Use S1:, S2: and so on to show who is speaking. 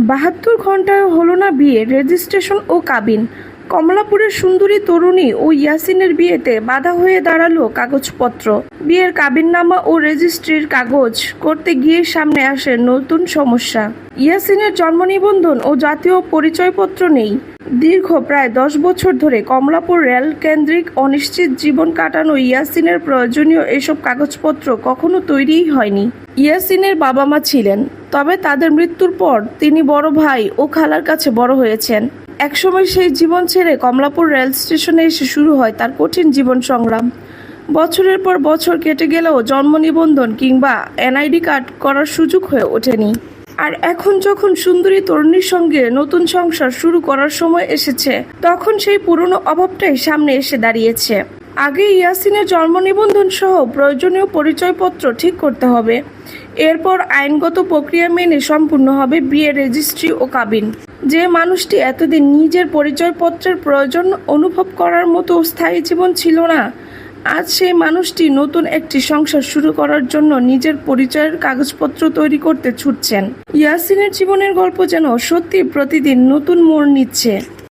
S1: ৭২ ঘন্টায় হলো না বিয়ে, রেজিস্ট্রেশন ও কাবিন। কমলাপুরের সুন্দরী তরুণী ও ইয়াসিনের বিয়েতে বাধা হয়ে দাঁড়ালো কাগজপত্র। বিয়ের কাবিননামা ও রেজিস্ট্রির কাগজ করতে গিয়ে সামনে আসে নতুন সমস্যা। ইয়াসিনের জন্ম নিবন্ধন ও জাতীয় পরিচয়পত্র নেই। দীর্ঘ প্রায় 10 বছর ধরে কমলাপুর রেল কেন্দ্রিক অনিশ্চিত জীবন কাটানো ইয়াসিনের প্রয়োজনীয় এসব কাগজপত্র কখনো তৈরিই হয়নি। ইয়াসিনের বাবা মা ছিলেন, তবে তাদের মৃত্যুর পর তিনি বড় ভাই ও খালার কাছে বড় হয়েছেন। একসময় সেই জীবন ছেড়ে কমলাপুর রেল স্টেশনে এসে শুরু হয় তার কঠিন জীবন সংগ্রাম। বছরের পর বছর কেটে গেলেও জন্ম নিবন্ধন কিংবা এনআইডি কার্ড করার সুযোগ হয়ে ওঠেনি। আর এখন যখন সুন্দরী তরুণীর সঙ্গে নতুন সংসার শুরু করার সময় এসেছে, তখন সেই পুরনো অভাবটাই সামনে এসে দাঁড়িয়েছে। আগে ইয়াসিনের জন্ম নিবন্ধন সহ প্রয়োজনীয় পরিচয়পত্র ঠিক করতে হবে। এরপর আইনগত প্রক্রিয়া মেনে সম্পূর্ণ হবে বিয়ে, রেজিস্ট্রি ও কাবিন। যে মানুষটি এতদিন নিজের পরিচয়পত্রের প্রয়োজন অনুভব করার মতো স্থায়ী জীবন ছিল না, আজ সেই মানুষটি নতুন একটি সংসার শুরু করার জন্য নিজের পরিচয়ের কাগজপত্র তৈরি করতে ছুটছেন। ইয়াসিনের জীবনের গল্প যেন সত্যি প্রতিদিন নতুন মোড় নিচ্ছে।